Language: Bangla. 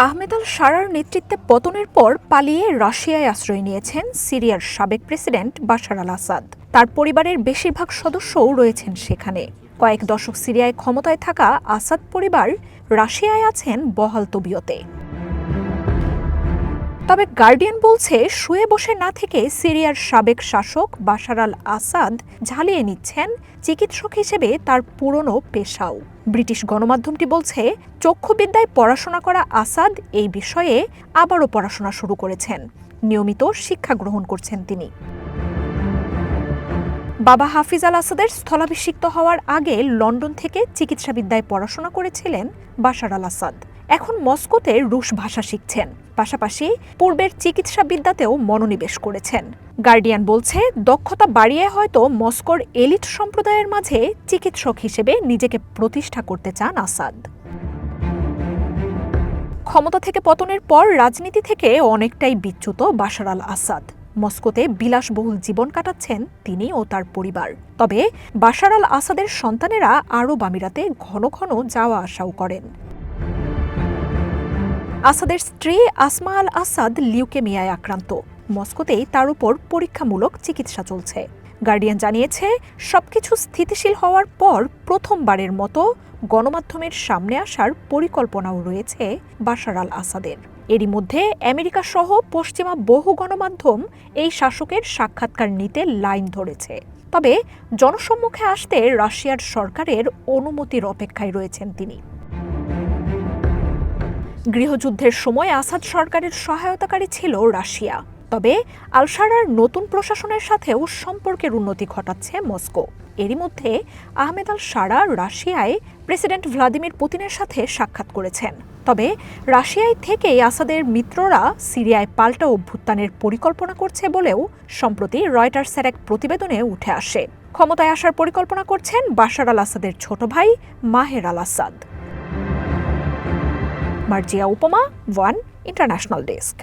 আহমেদ আল শারার নেতৃত্বে পতনের পর পালিয়ে রাশিয়ায় আশ্রয় নিয়েছেন সিরিয়ার সাবেক প্রেসিডেন্ট বাশার আল আসাদ। তার পরিবারের বেশিরভাগ সদস্যও রয়েছেন সেখানে। কয়েক দশক সিরিয়ায় ক্ষমতায় থাকা আসাদ পরিবার রাশিয়ায় আছেন বহাল তবিয়তে। তবে গার্ডিয়ান বলছে, শুয়ে বসে না থেকে সিরিয়ার সাবেক শাসক বাশার আল আসাদ ঝালিয়ে নিচ্ছেন চিকিৎসক হিসেবে তার পুরনো পেশাও। ব্রিটিশ গণমাধ্যমটি বলছে, চক্ষুবিদ্যায় পড়াশোনা করা আসাদ এই বিষয়ে আবারও পড়াশোনা শুরু করেছেন। নিয়মিত শিক্ষা গ্রহণ করছেন তিনি। বাবা হাফিজ আল আসাদের স্থলাভিষিক্ত হওয়ার আগে লন্ডন থেকে চিকিৎসাবিদ্যায় পড়াশোনা করেছিলেন বাশার আল আসাদ। এখন মস্কোতে রুশ ভাষা শিখছেন, পাশাপাশি পূর্বের চিকিৎসাবিদ্যাতেও মনোনিবেশ করেছেন। গার্ডিয়ান বলছে, দক্ষতা বাড়িয়ে হয়তো মস্কোর এলিট সম্প্রদায়ের মাঝে চিকিৎসক হিসেবে নিজেকে প্রতিষ্ঠা করতে চান আসাদ। ক্ষমতা থেকে পতনের পর রাজনীতি থেকে অনেকটাই বিচ্যুত বাশার আল আসাদ। মস্কোতে বিলাসবহুল জীবন কাটাচ্ছেন তিনি ও তার পরিবার। তবে বাশার আল আসাদের সন্তানেরা আরব আমিরাতে ঘন ঘন যাওয়া আসাও করেন। আসাদের স্ত্রী আসমা আল আসাদ লিউকেমিয়ায় আক্রান্ত। মস্কোতেই তার উপর পরীক্ষামূলক চিকিৎসা চলছে। গার্ডিয়ান জানিয়েছে, সবকিছু স্থিতিশীল হওয়ার পর প্রথমবারের মতো গণমাধ্যমের সামনে আসার পরিকল্পনাও রয়েছে বাশার আল আসাদের। এরই মধ্যে আমেরিকা সহ পশ্চিমা বহু গণমাধ্যম এই শাসকের সাক্ষাৎকার নিতে লাইন ধরেছে। তবে জনসম্মুখে আসতে রাশিয়ার সরকারের অনুমতির অপেক্ষায় রয়েছেন তিনি। গৃহযুদ্ধের সময় আসাদ সরকারের সহায়তাকারী ছিল রাশিয়া। তবে আল শারার নতুন প্রশাসনের সাথেও সম্পর্কের উন্নতি ঘটাচ্ছে মস্কো। এরই মধ্যে আহমেদ আল শারা রাশিয়ায় প্রেসিডেন্ট ভ্লাদিমির পুতিনের সাথে সাক্ষাৎ করেছেন। তবে রাশিয়ায় থেকেই আসাদের মিত্ররা সিরিয়ায় পাল্টা অভ্যুত্থানের পরিকল্পনা করছে বলেও সম্প্রতি রয়টার্সের এক প্রতিবেদনে উঠে আসে। ক্ষমতায় আসার পরিকল্পনা করছেন বাশার আল আসাদের ছোট ভাই মাহের আল আসাদ। মার্জিয়া উপমা, ওয়ান ইন্টারন্যাশনাল ডেস্ক।